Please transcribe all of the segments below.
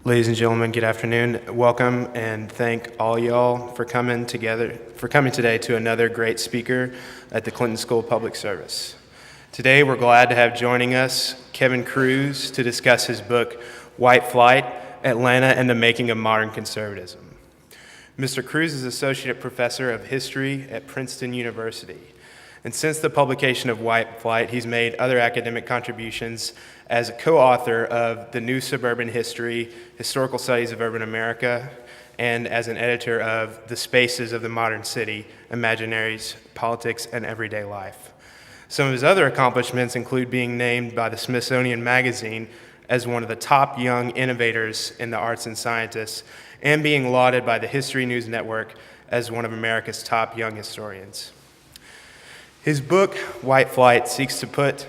Ladies and gentlemen, good afternoon. Welcome and thank all y'all for coming today to another great speaker at the Clinton School of Public Service. Today we're glad to have joining us Kevin Kruse to discuss his book, White Flight, Atlanta and the Making of Modern Conservatism. Mr. Kruse is Associate Professor of History at Princeton University. And since the publication of White Flight, he's made other academic contributions as a co-author of The New Suburban History, Historical Studies of Urban America, and as an editor of The Spaces of the Modern City, Imaginaries, Politics, and Everyday Life. Some of his other accomplishments include being named by the Smithsonian Magazine as one of the top young innovators in the arts and sciences, and being lauded by the History News Network as one of America's top young historians. His book, White Flight, seeks to put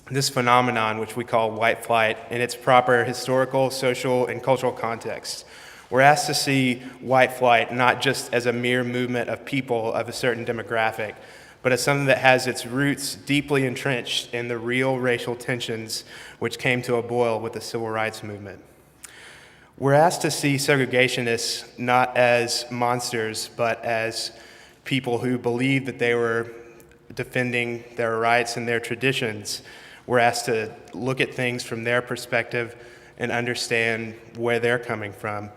this phenomenon, which we call white flight, in its proper historical, social, and cultural context. We're asked to see white flight not just as a mere movement of people of a certain demographic, but as something that has its roots deeply entrenched in the real racial tensions which came to a boil with the civil rights movement. We're asked to see segregationists not as monsters, but as people who believed that they were defending their rights and their traditions. We're asked to look at things from their perspective and understand where they're coming from.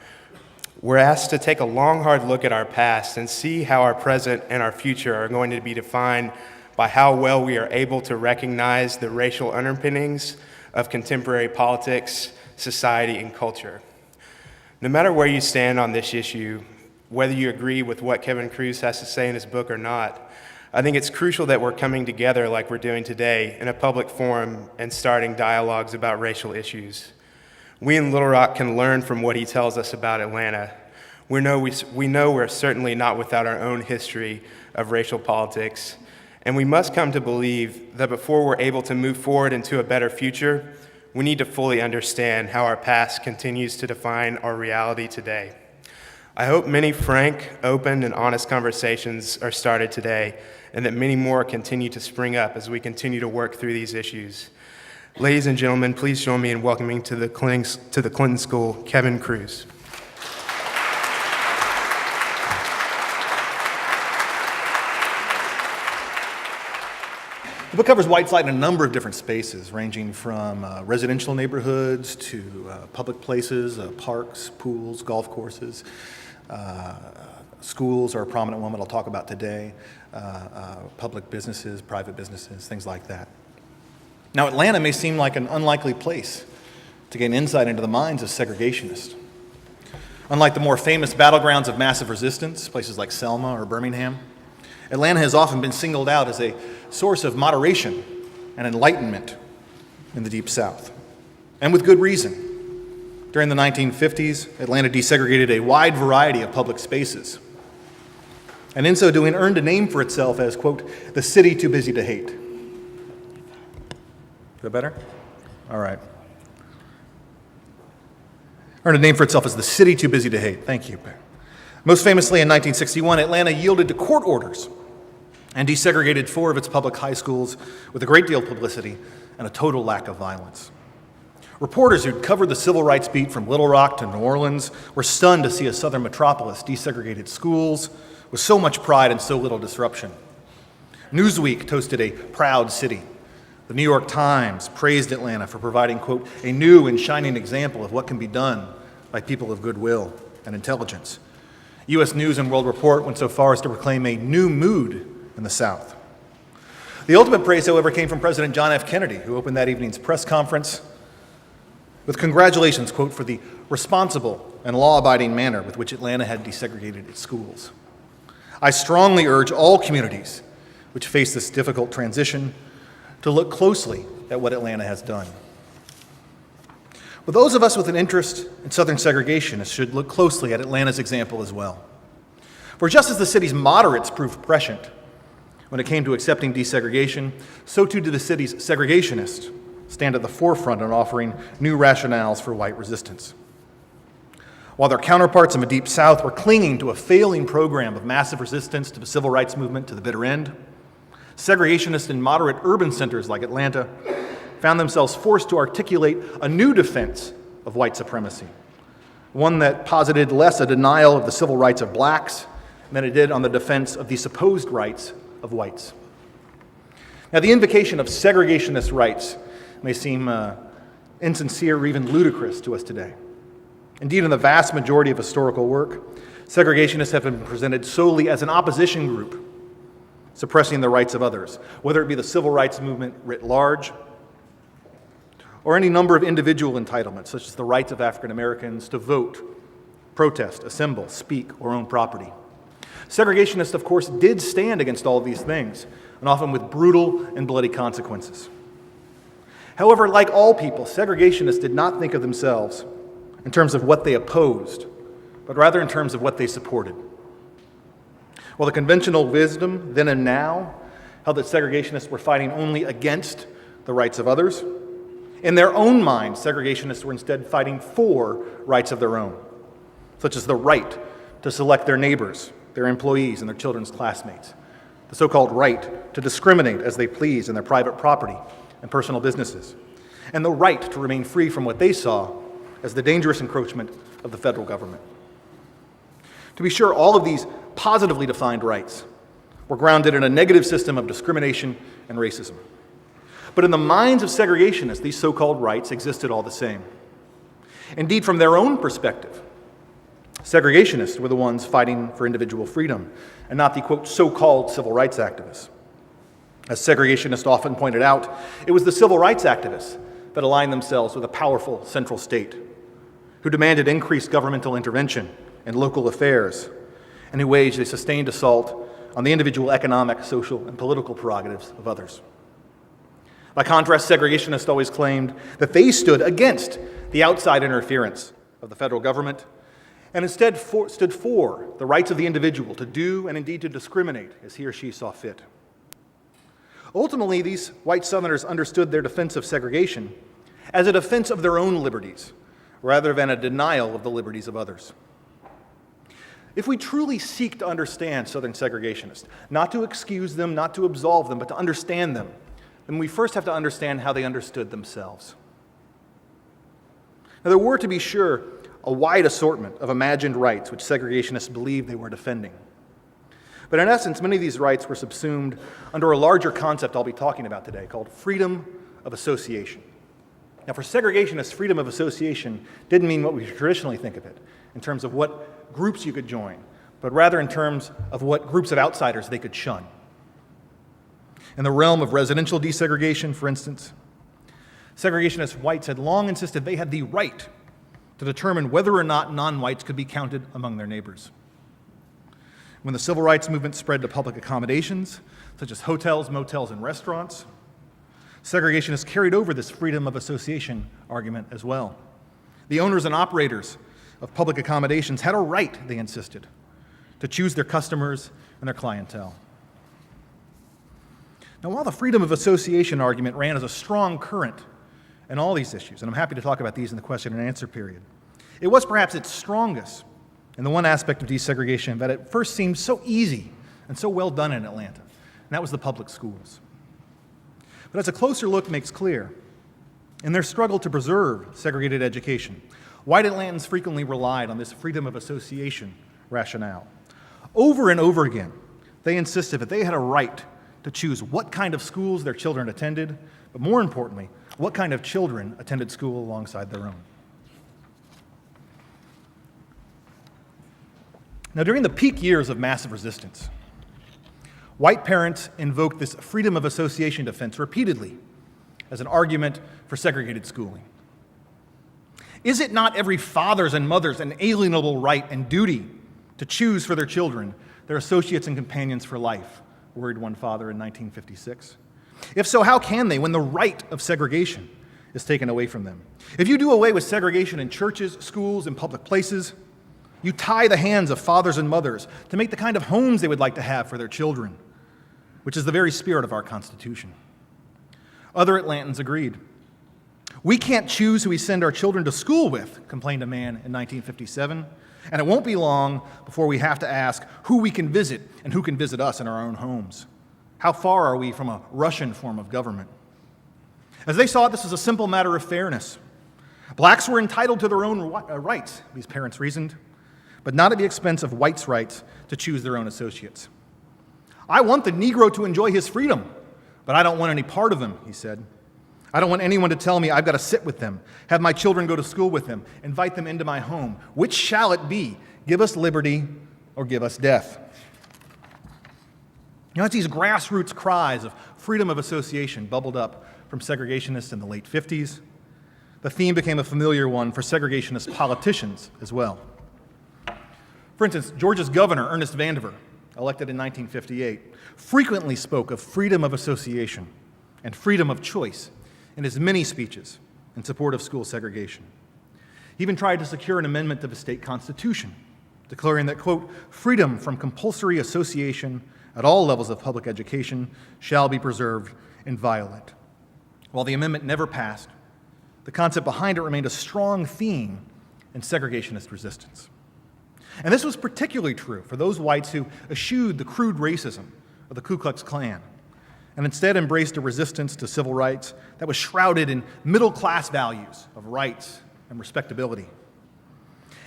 We're asked to take a long, hard look at our past and see how our present and our future are going to be defined by how well we are able to recognize the racial underpinnings of contemporary politics, society, and culture. No matter where you stand on this issue, whether you agree with what Kevin Kruse has to say in his book or not, I think it's crucial that we're coming together like we're doing today in a public forum and starting dialogues about racial issues. We in Little Rock can learn from what he tells us about Atlanta. We know we're certainly not without our own history of racial politics, and we must come to believe that before we're able to move forward into a better future, we need to fully understand how our past continues to define our reality today. I hope many frank, open, and honest conversations are started today, and that many more continue to spring up as we continue to work through these issues. Ladies and gentlemen, please join me in welcoming to the Clinton School, Kevin Kruse. The book covers white flight in a number of different spaces, ranging from residential neighborhoods to public places, parks, pools, golf courses. Schools are a prominent one that I'll talk about today. Public businesses, private businesses, things like that. Now, Atlanta may seem like an unlikely place to gain insight into the minds of segregationists. Unlike the more famous battlegrounds of massive resistance, places like Selma or Birmingham, Atlanta has often been singled out as a source of moderation and enlightenment in the Deep South, and with good reason. During the 1950s, Atlanta desegregated a wide variety of public spaces, and in so doing earned a name for itself as, quote, the city too busy to hate. Is that better? All right. Earned a name for itself as the city too busy to hate. Thank you. Most famously, in 1961, Atlanta yielded to court orders and desegregated 4 of its public high schools with a great deal of publicity and a total lack of violence. Reporters who'd covered the civil rights beat from Little Rock to New Orleans were stunned to see a southern metropolis desegregated schools with so much pride and so little disruption. Newsweek toasted a proud city. The New York Times praised Atlanta for providing, quote, a new and shining example of what can be done by people of goodwill and intelligence. U.S. News and World Report went so far as to proclaim a new mood in the South. The ultimate praise, however, came from President John F. Kennedy, who opened that evening's press conference with congratulations, quote, for the responsible and law-abiding manner with which Atlanta had desegregated its schools. I strongly urge all communities which face this difficult transition to look closely at what Atlanta has done. But those of us with an interest in Southern segregation should look closely at Atlanta's example as well. For just as the city's moderates proved prescient when it came to accepting desegregation, so too did the city's segregationists stand at the forefront in offering new rationales for white resistance. While their counterparts in the Deep South were clinging to a failing program of massive resistance to the civil rights movement to the bitter end, segregationists in moderate urban centers like Atlanta found themselves forced to articulate a new defense of white supremacy, one that posited less a denial of the civil rights of blacks than it did on the defense of the supposed rights of whites. Now, the invocation of segregationist rights may seem insincere or even ludicrous to us today. Indeed, in the vast majority of historical work, segregationists have been presented solely as an opposition group suppressing the rights of others, whether it be the civil rights movement writ large or any number of individual entitlements, such as the rights of African Americans to vote, protest, assemble, speak, or own property. Segregationists, of course, did stand against all of these things, and often with brutal and bloody consequences. However, like all people, segregationists did not think of themselves in terms of what they opposed, but rather in terms of what they supported. While the conventional wisdom then and now held that segregationists were fighting only against the rights of others, in their own minds, segregationists were instead fighting for rights of their own, such as the right to select their neighbors, their employees, and their children's classmates, the so-called right to discriminate as they please in their private property and personal businesses, and the right to remain free from what they saw as the dangerous encroachment of the federal government. To be sure, all of these positively defined rights were grounded in a negative system of discrimination and racism. But in the minds of segregationists, these so-called rights existed all the same. Indeed, from their own perspective, segregationists were the ones fighting for individual freedom and not the, quote, so-called civil rights activists. As segregationists often pointed out, it was the civil rights activists that aligned themselves with a powerful central state, who demanded increased governmental intervention in local affairs, and who waged a sustained assault on the individual economic, social, and political prerogatives of others. By contrast, segregationists always claimed that they stood against the outside interference of the federal government and instead stood for the rights of the individual to do and indeed to discriminate as he or she saw fit. Ultimately, these white Southerners understood their defense of segregation as a defense of their own liberties rather than a denial of the liberties of others. If we truly seek to understand Southern segregationists, not to excuse them, not to absolve them, but to understand them, then we first have to understand how they understood themselves. Now, there were, to be sure, a wide assortment of imagined rights which segregationists believed they were defending. But in essence, many of these rights were subsumed under a larger concept I'll be talking about today called freedom of association. Now, for segregationists, freedom of association didn't mean what we traditionally think of it, in terms of what groups you could join, but rather in terms of what groups of outsiders they could shun. In the realm of residential desegregation, for instance, segregationist whites had long insisted they had the right to determine whether or not non-whites could be counted among their neighbors. When the civil rights movement spread to public accommodations, such as hotels, motels, and restaurants, segregationists carried over this freedom of association argument as well. The owners and operators of public accommodations had a right, they insisted, to choose their customers and their clientele. Now, while the freedom of association argument ran as a strong current in all these issues, and I'm happy to talk about these in the question and answer period, it was perhaps its strongest in the one aspect of desegregation that at first seemed so easy and so well done in Atlanta, and that was the public schools. But as a closer look makes clear, in their struggle to preserve segregated education, white Atlantans frequently relied on this freedom of association rationale. Over and over again, they insisted that they had a right to choose what kind of schools their children attended, but more importantly, what kind of children attended school alongside their own. Now, during the peak years of massive resistance, white parents invoked this freedom of association defense repeatedly as an argument for segregated schooling. Is it not every father's and mother's inalienable right and duty to choose for their children their associates and companions for life? Worried one father in 1956. If so, how can they when the right of segregation is taken away from them? If you do away with segregation in churches, schools, and public places, you tie the hands of fathers and mothers to make the kind of homes they would like to have for their children, which is the very spirit of our Constitution. Other Atlantans agreed. We can't choose who we send our children to school with, complained a man in 1957, and it won't be long before we have to ask who we can visit and who can visit us in our own homes. How far are we from a Russian form of government? As they saw it, this was a simple matter of fairness. Blacks were entitled to their own rights, these parents reasoned, but not at the expense of whites' rights to choose their own associates. I want the Negro to enjoy his freedom, but I don't want any part of him, he said. I don't want anyone to tell me I've got to sit with them, have my children go to school with them, invite them into my home. Which shall it be? Give us liberty or give us death. It's these grassroots cries of freedom of association bubbled up from segregationists in the late 50s. The theme became a familiar one for segregationist politicians as well. For instance, Georgia's governor, Ernest Vandiver, elected in 1958, frequently spoke of freedom of association and freedom of choice in his many speeches in support of school segregation. He even tried to secure an amendment to the state constitution, declaring that, quote, freedom from compulsory association at all levels of public education shall be preserved inviolate. While the amendment never passed, the concept behind it remained a strong theme in segregationist resistance. And this was particularly true for those whites who eschewed the crude racism of the Ku Klux Klan and instead embraced a resistance to civil rights that was shrouded in middle-class values of rights and respectability.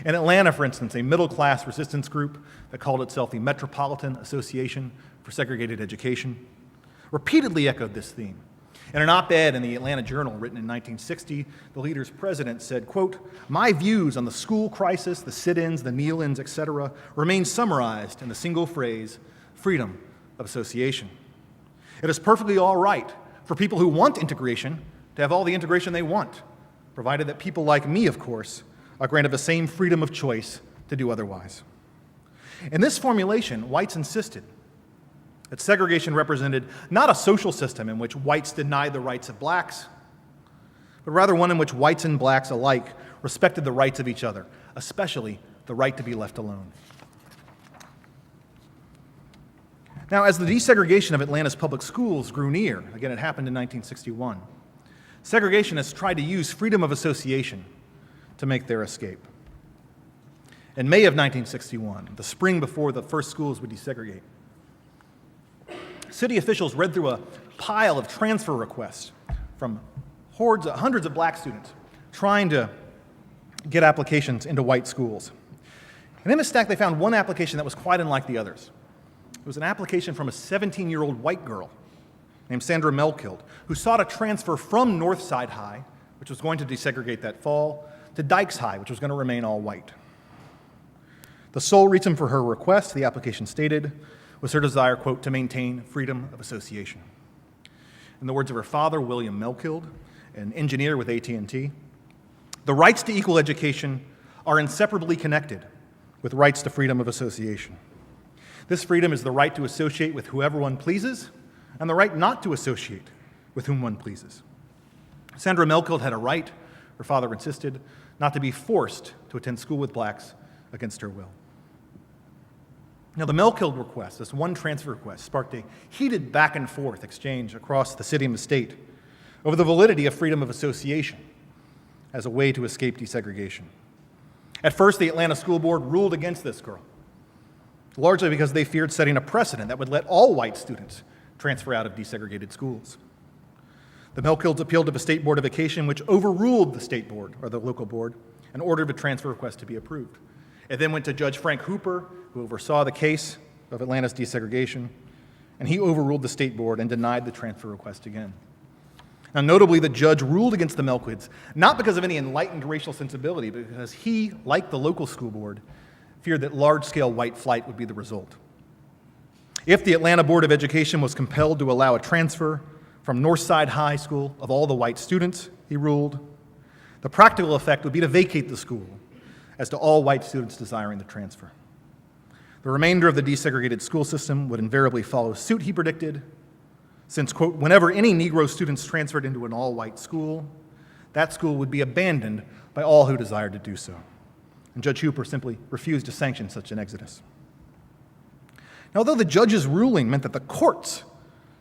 In Atlanta, for instance, a middle-class resistance group that called itself the Metropolitan Association for Segregated Education repeatedly echoed this theme. In an op-ed in the Atlanta Journal written in 1960, the leader's president said, quote, my views on the school crisis, the sit-ins, the kneel-ins, etc., remain summarized in the single phrase, freedom of association. It is perfectly all right for people who want integration to have all the integration they want, provided that people like me, of course, are granted the same freedom of choice to do otherwise. In this formulation, whites insisted that segregation represented not a social system in which whites denied the rights of blacks, but rather one in which whites and blacks alike respected the rights of each other, especially the right to be left alone. Now, as the desegregation of Atlanta's public schools grew near, again, it happened in 1961, segregationists tried to use freedom of association to make their escape. In May of 1961, the spring before the first schools would desegregate, city officials read through a pile of transfer requests from hundreds of black students trying to get applications into white schools. And in the stack, they found one application that was quite unlike the others. It was an application from a 17-year-old white girl named Sandra Melkild, who sought a transfer from Northside High, which was going to desegregate that fall, to Dykes High, which was going to remain all white. The sole reason for her request, the application stated, was her desire, quote, to maintain freedom of association. In the words of her father, William Melkild, an engineer with AT&T, the rights to equal education are inseparably connected with rights to freedom of association. This freedom is the right to associate with whoever one pleases and the right not to associate with whom one pleases. Sandra Melkild had a right, her father insisted, not to be forced to attend school with blacks against her will. Now, the Melkild request, this one transfer request, sparked a heated back and forth exchange across the city and the state over the validity of freedom of association as a way to escape desegregation. At first, the Atlanta School Board ruled against this girl, largely because they feared setting a precedent that would let all white students transfer out of desegregated schools. The Melkilds appealed to the State Board of Education, which overruled the state board, or the local board, and ordered the transfer request to be approved. It then went to Judge Frank Hooper, who oversaw the case of Atlanta's desegregation, and he overruled the state board and denied the transfer request again. Now, notably, the judge ruled against the Melkilds, not because of any enlightened racial sensibility, but because he, like the local school board, feared that large-scale white flight would be the result. If the Atlanta Board of Education was compelled to allow a transfer from Northside High School of all the white students, he ruled, the practical effect would be to vacate the school as to all white students desiring the transfer. The remainder of the desegregated school system would invariably follow suit, he predicted, since, quote, whenever any Negro students transferred into an all-white school, that school would be abandoned by all who desired to do so. And Judge Hooper simply refused to sanction such an exodus. Now, although the judge's ruling meant that the courts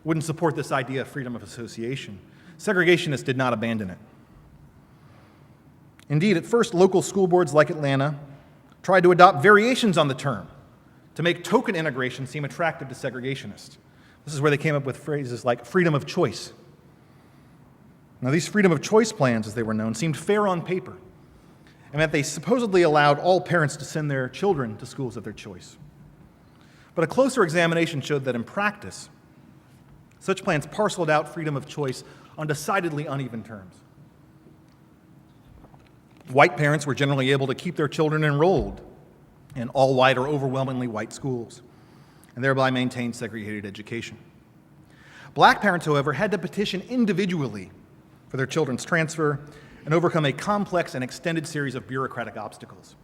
wouldn't support this idea of freedom of association, segregationists did not abandon it. Indeed, at first, local school boards like Atlanta tried to adopt variations on the term to make token integration seem attractive to segregationists. This is where they came up with phrases like freedom of choice. Now, these freedom of choice plans, as they were known, seemed fair on paper, and that they supposedly allowed all parents to send their children to schools of their choice. But a closer examination showed that in practice, such plans parceled out freedom of choice on decidedly uneven terms. White parents were generally able to keep their children enrolled in all white or overwhelmingly white schools, and thereby maintain segregated education. Black parents, however, had to petition individually for their children's transfer and overcome a complex and extended series of bureaucratic obstacles.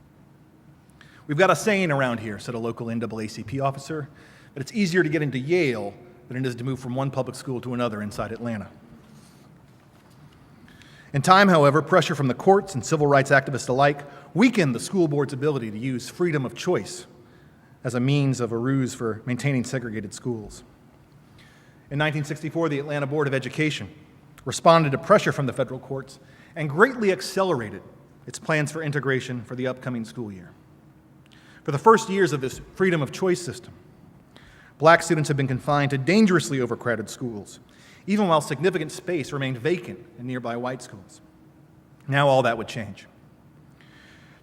"We've got a saying around here," said a local NAACP officer, "that it's easier to get into Yale than it is to move from one public school to another inside Atlanta." In time, however, pressure from the courts and civil rights activists alike weakened the school board's ability to use freedom of choice as a means of a ruse for maintaining segregated schools. In 1964, the Atlanta Board of Education responded to pressure from the federal courts and greatly accelerated its plans for integration for the upcoming school year. For the first years of this freedom of choice system, black students have been confined to dangerously overcrowded schools, even while significant space remained vacant in nearby white schools. Now all that would change.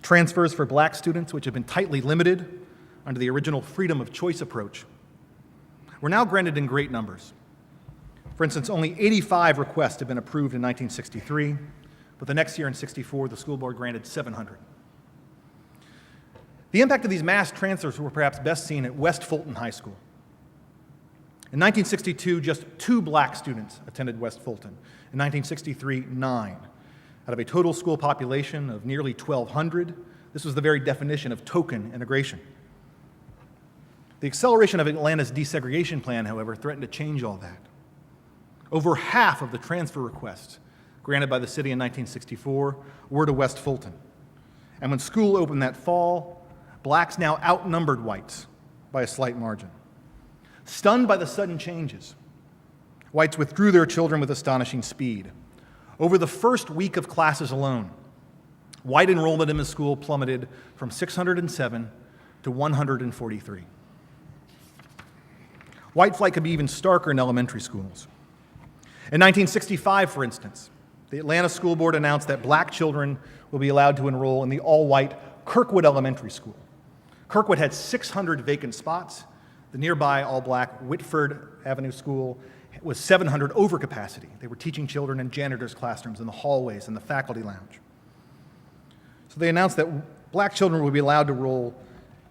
Transfers for black students, which had been tightly limited under the original freedom of choice approach, were now granted in great numbers. For instance, only 85 requests had been approved in 1963, but the next year in '64, the school board granted 700. The impact of these mass transfers were perhaps best seen at West Fulton High School. In 1962, just 2 black students attended West Fulton. In 1963, 9. Out of a total school population of nearly 1,200, this was the very definition of token integration. The acceleration of Atlanta's desegregation plan, however, threatened to change all that. Over half of the transfer requests granted by the city in 1964 were to West Fulton. And when school opened that fall, blacks now outnumbered whites by a slight margin. Stunned by the sudden changes, whites withdrew their children with astonishing speed. Over the first week of classes alone, white enrollment in the school plummeted from 607 to 143. White flight could be even starker in elementary schools. In 1965, for instance, the Atlanta School Board announced that black children will be allowed to enroll in the all-white Kirkwood Elementary School. Kirkwood had 600 vacant spots. The nearby all-black Whitford Avenue School was 700 over capacity. They were teaching children in janitors' classrooms, in the hallways, in the faculty lounge. So they announced that black children would be allowed to enroll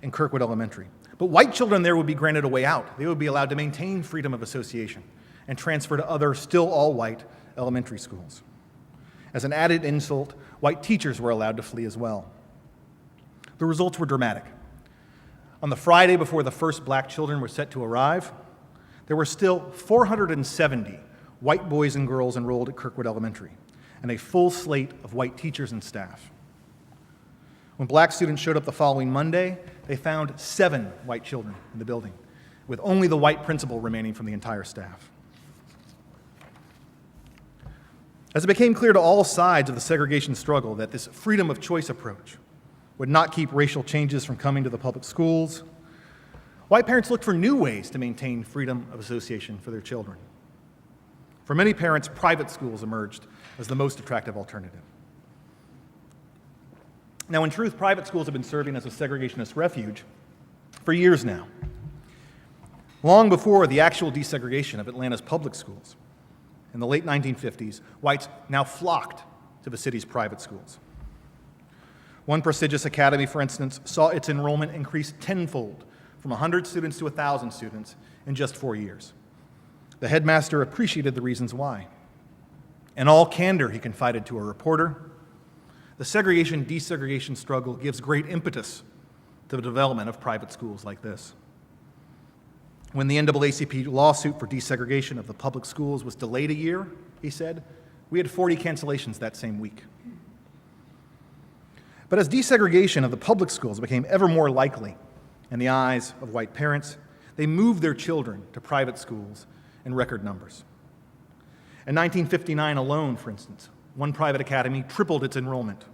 in Kirkwood Elementary. But white children there would be granted a way out. They would be allowed to maintain freedom of association and transfer to other, still all-white elementary schools. As an added insult, white teachers were allowed to flee as well. The results were dramatic. On the Friday before the first black children were set to arrive, there were still 470 white boys and girls enrolled at Kirkwood Elementary, and a full slate of white teachers and staff. When black students showed up the following Monday, they found 7 white children in the building, with only the white principal remaining from the entire staff. As it became clear to all sides of the segregation struggle that this freedom of choice approach would not keep racial changes from coming to the public schools, white parents looked for new ways to maintain freedom of association for their children. For many parents, private schools emerged as the most attractive alternative. Now, in truth, private schools have been serving as a segregationist refuge for years now. Long before the actual desegregation of Atlanta's public schools, in the late 1950s, whites now flocked to the city's private schools. One prestigious academy, for instance, saw its enrollment increase tenfold, from 100 students to 1,000 students in just 4 years. The headmaster appreciated the reasons why. In all candor, he confided to a reporter, the segregation-desegregation struggle gives great impetus to the development of private schools like this. When the NAACP lawsuit for desegregation of the public schools was delayed a year, he said, we had 40 cancellations that same week. But as desegregation of the public schools became ever more likely in the eyes of white parents, they moved their children to private schools in record numbers. In 1959 alone, for instance, one private academy tripled its enrollment.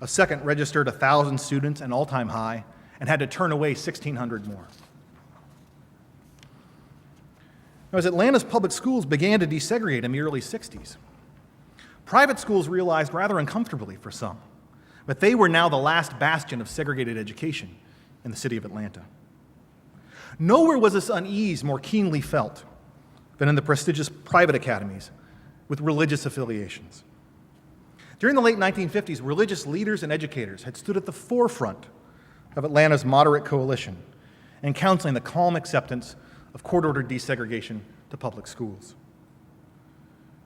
A second registered 1,000 students, an all-time high, and had to turn away 1,600 more. Now, as Atlanta's public schools began to desegregate in the early 60s, Private schools realized rather uncomfortably for some, but they were now the last bastion of segregated education in the city of Atlanta. Nowhere was this unease more keenly felt than in the prestigious private academies with religious affiliations. During the late 1950s, religious leaders and educators had stood at the forefront of Atlanta's moderate coalition in counseling the calm acceptance of court-ordered desegregation to public schools.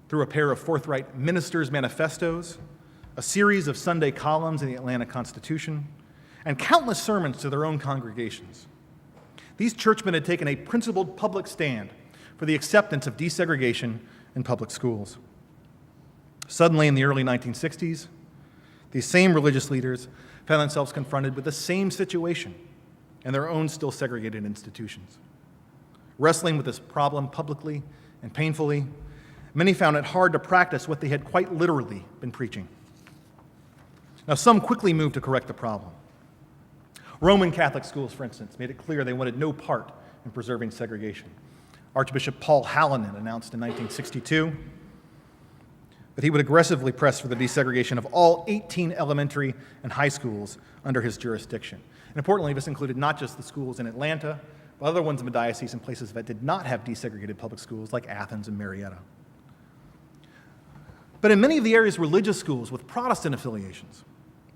Through a pair of forthright ministers' manifestos, a series of Sunday columns in the Atlanta Constitution, and countless sermons to their own congregations, these churchmen had taken a principled public stand for the acceptance of desegregation in public schools. Suddenly, in the early 1960s, these same religious leaders found themselves confronted with the same situation in their own still segregated institutions. Wrestling with this problem publicly and painfully, many found it hard to practice what they had quite literally been preaching. Now, some quickly moved to correct the problem. Roman Catholic schools, for instance, made it clear they wanted no part in preserving segregation. Archbishop Paul Hallinan announced in 1962 that he would aggressively press for the desegregation of all 18 elementary and high schools under his jurisdiction. And importantly, this included not just the schools in Atlanta, but other ones in the diocese and places that did not have desegregated public schools like Athens and Marietta. But in many of the area's religious schools with Protestant affiliations,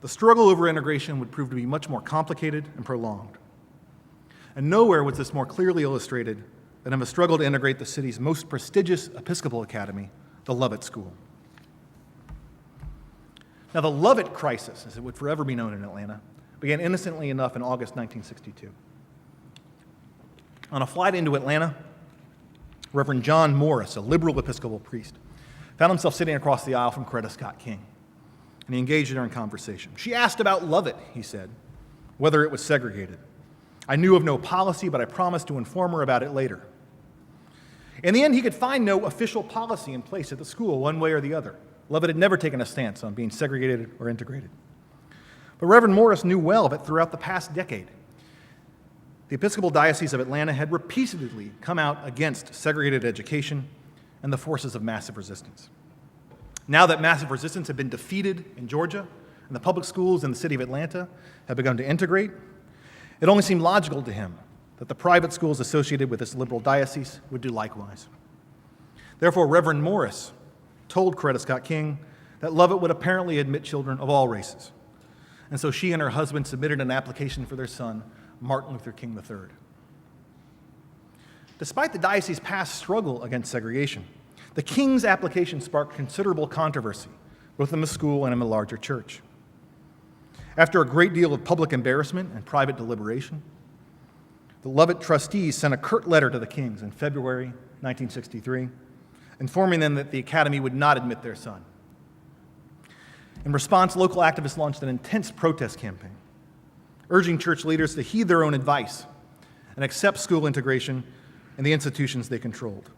the struggle over integration would prove to be much more complicated and prolonged. And nowhere was this more clearly illustrated than in the struggle to integrate the city's most prestigious Episcopal academy, the Lovett School. Now, the Lovett crisis, as it would forever be known in Atlanta, began innocently enough in August 1962. On a flight into Atlanta, Reverend John Morris, a liberal Episcopal priest, found himself sitting across the aisle from Coretta Scott King, and he engaged her in conversation. She asked about Lovett, he said, whether it was segregated. I knew of no policy, but I promised to inform her about it later. In the end, he could find no official policy in place at the school, one way or the other. Lovett had never taken a stance on being segregated or integrated. But Reverend Morris knew well that throughout the past decade, the Episcopal Diocese of Atlanta had repeatedly come out against segregated education and the forces of massive resistance. Now that massive resistance had been defeated in Georgia and the public schools in the city of Atlanta had begun to integrate, it only seemed logical to him that the private schools associated with this liberal diocese would do likewise. Therefore, Reverend Morris told Coretta Scott King that Lovett would apparently admit children of all races. And so she and her husband submitted an application for their son, Martin Luther King III. Despite the diocese's past struggle against segregation, the King's application sparked considerable controversy, both in the school and in the larger church. After a great deal of public embarrassment and private deliberation, the Lovett trustees sent a curt letter to the Kings in February 1963, informing them that the academy would not admit their son. In response, local activists launched an intense protest campaign, urging church leaders to heed their own advice and accept school integration in the institutions they controlled.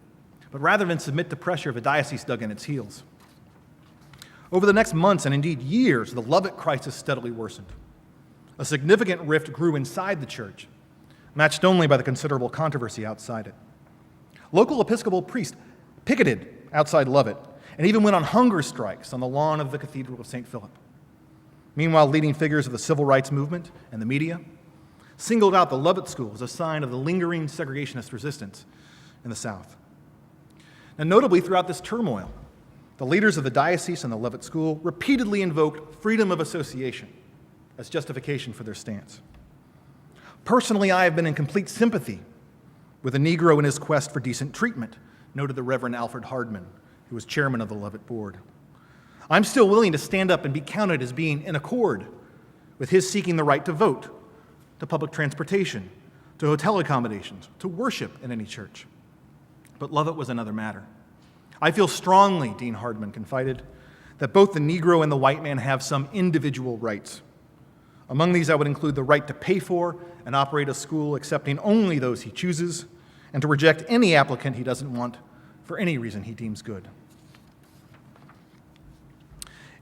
But rather than submit to pressure, the diocese dug in its heels. Over the next months and indeed years, the Lovett crisis steadily worsened. A significant rift grew inside the church, matched only by the considerable controversy outside it. Local Episcopal priests picketed outside Lovett and even went on hunger strikes on the lawn of the Cathedral of St. Philip. Meanwhile, leading figures of the civil rights movement and the media singled out the Lovett School as a sign of the lingering segregationist resistance in the South. And notably, throughout this turmoil, the leaders of the diocese and the Lovett School repeatedly invoked freedom of association as justification for their stance. Personally, I have been in complete sympathy with a Negro in his quest for decent treatment, noted the Reverend Alfred Hardman, who was chairman of the Lovett Board. I'm still willing to stand up and be counted as being in accord with his seeking the right to vote, to public transportation, to hotel accommodations, to worship in any church. But Lovett was another matter. I feel strongly, Dean Hardman confided, that both the Negro and the white man have some individual rights. Among these, I would include the right to pay for and operate a school accepting only those he chooses, and to reject any applicant he doesn't want for any reason he deems good.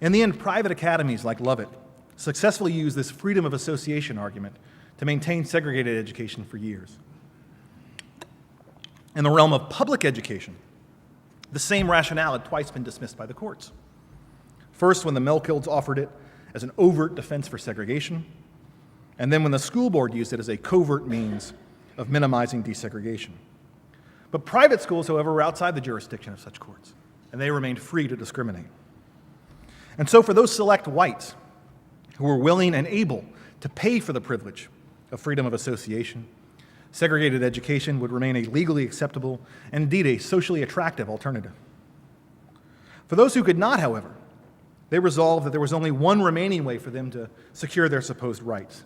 In the end, private academies like Lovett successfully used this freedom of association argument to maintain segregated education for years. In the realm of public education, the same rationale had twice been dismissed by the courts. First, when the mill guilds offered it as an overt defense for segregation, and then when the school board used it as a covert means of minimizing desegregation. But private schools, however, were outside the jurisdiction of such courts, and they remained free to discriminate. And so for those select whites who were willing and able to pay for the privilege of freedom of association, segregated education would remain a legally acceptable and indeed a socially attractive alternative. For those who could not, however, they resolved that there was only one remaining way for them to secure their supposed rights,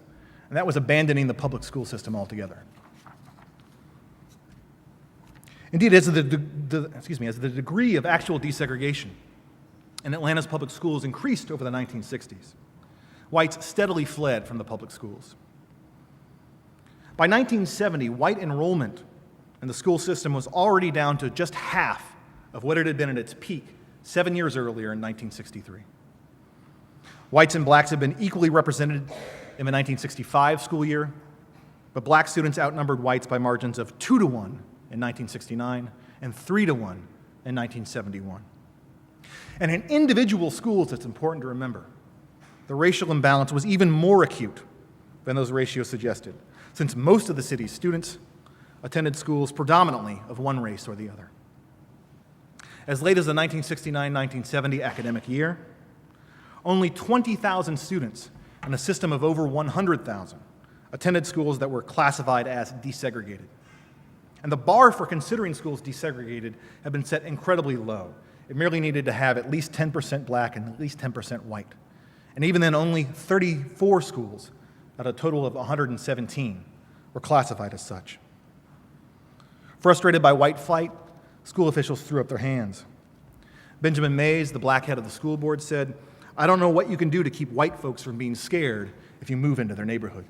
and that was abandoning the public school system altogether. Indeed, as the degree of actual desegregation in Atlanta's public schools increased over the 1960s, whites steadily fled from the public schools. By 1970, white enrollment in the school system was already down to just half of what it had been at its peak 7 years earlier in 1963. Whites and blacks had been equally represented in the 1965 school year, but black students outnumbered whites by margins of 2-1 in 1969 and 3-1 in 1971. And in individual schools, it's important to remember, the racial imbalance was even more acute than those ratios suggested, since most of the city's students attended schools predominantly of one race or the other. As late as the 1969-1970 academic year, only 20,000 students in a system of over 100,000 attended schools that were classified as desegregated. And the bar for considering schools desegregated had been set incredibly low. It merely needed to have at least 10% black and at least 10% white. And even then, only 34 schools out of a total of 117 were classified as such. Frustrated by white flight, school officials threw up their hands. Benjamin Mays, the black head of the school board, said, "I don't know what you can do to keep white folks from being scared if you move into their neighborhood."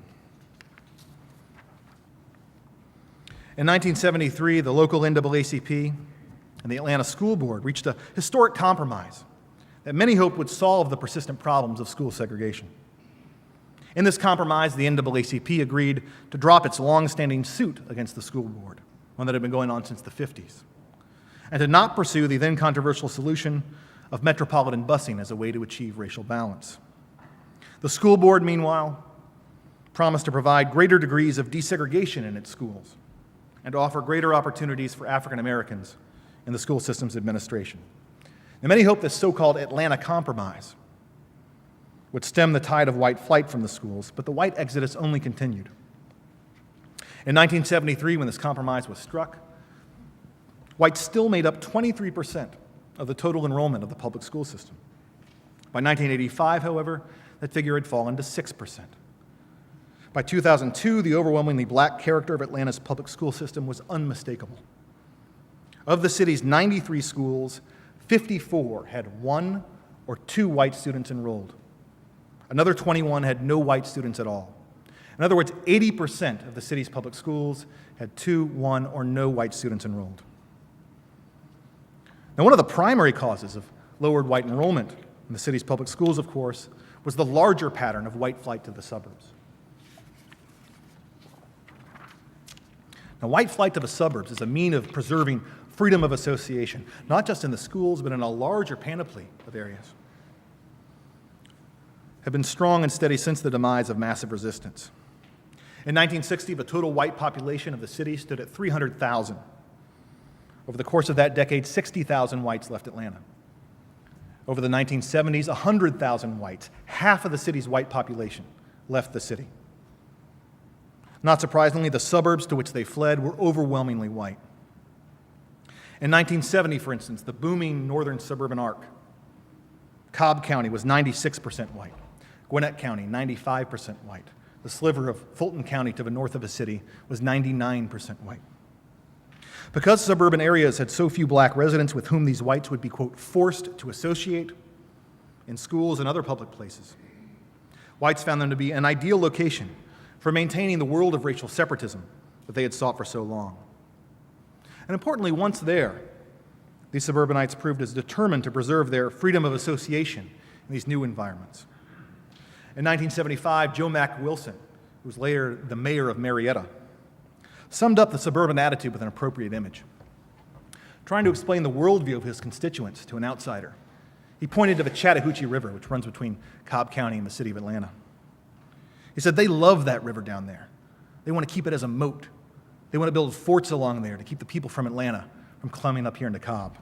In 1973, the local NAACP and the Atlanta School Board reached a historic compromise that many hoped would solve the persistent problems of school segregation. In this compromise, the NAACP agreed to drop its long-standing suit against the school board, one that had been going on since the 50s, and to not pursue the then controversial solution of metropolitan busing as a way to achieve racial balance. The school board, meanwhile, promised to provide greater degrees of desegregation in its schools and to offer greater opportunities for African Americans in the school system's administration. And many hoped this so-called Atlanta Compromise would stem the tide of white flight from the schools, but the white exodus only continued. In 1973, when this compromise was struck, whites still made up 23% of the total enrollment of the public school system. By 1985, however, that figure had fallen to 6%. By 2002, the overwhelmingly black character of Atlanta's public school system was unmistakable. Of the city's 93 schools, 54 had 1 or 2 white students enrolled. Another 21 had no white students at all. In other words, 80% of the city's public schools had 2, 1, or no white students enrolled. Now, one of the primary causes of lowered white enrollment in the city's public schools, of course, was the larger pattern of white flight to the suburbs. Now, white flight to the suburbs is a mean of preserving freedom of association, not just in the schools, but in a larger panoply of areas, have been strong and steady since the demise of massive resistance. In 1960, the total white population of the city stood at 300,000. Over the course of that decade, 60,000 whites left Atlanta. Over the 1970s, 100,000 whites, half of the city's white population, left the city. Not surprisingly, the suburbs to which they fled were overwhelmingly white. In 1970, for instance, the booming northern suburban arc, Cobb County was 96% white. Gwinnett County, 95% white. The sliver of Fulton County to the north of the city was 99% white. Because suburban areas had so few black residents with whom these whites would be, quote, forced to associate in schools and other public places, whites found them to be an ideal location for maintaining the world of racial separatism that they had sought for so long. And importantly, once there, these suburbanites proved as determined to preserve their freedom of association in these new environments. In 1975, Joe Mack Wilson, who was later the mayor of Marietta, summed up the suburban attitude with an appropriate image. Trying to explain the worldview of his constituents to an outsider, He pointed to the Chattahoochee River, which runs between Cobb County and the city of Atlanta. He said they love that river down there. They want to keep it as a moat. They want to build forts along there to keep the people from Atlanta from climbing up here into Cobb.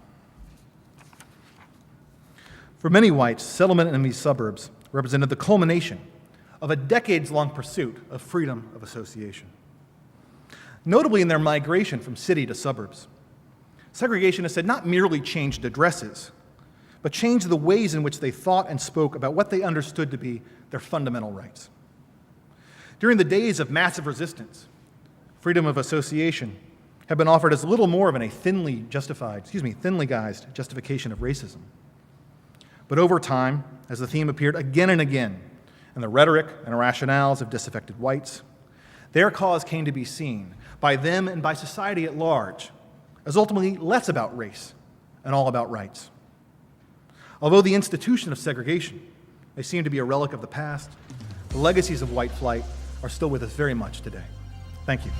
For many whites, settlement in these suburbs represented the culmination of a decades-long pursuit of freedom of association. Notably in their migration from city to suburbs, segregationists had not merely changed addresses, but changed the ways in which they thought and spoke about what they understood to be their fundamental rights. During the days of massive resistance, freedom of association had been offered as little more than a thinly guised justification of racism. But over time, as the theme appeared again and again in the rhetoric and rationales of disaffected whites, their cause came to be seen by them and by society at large as ultimately less about race and all about rights. Although the institution of segregation may seem to be a relic of the past, the legacies of white flight are still with us very much today. Thank you.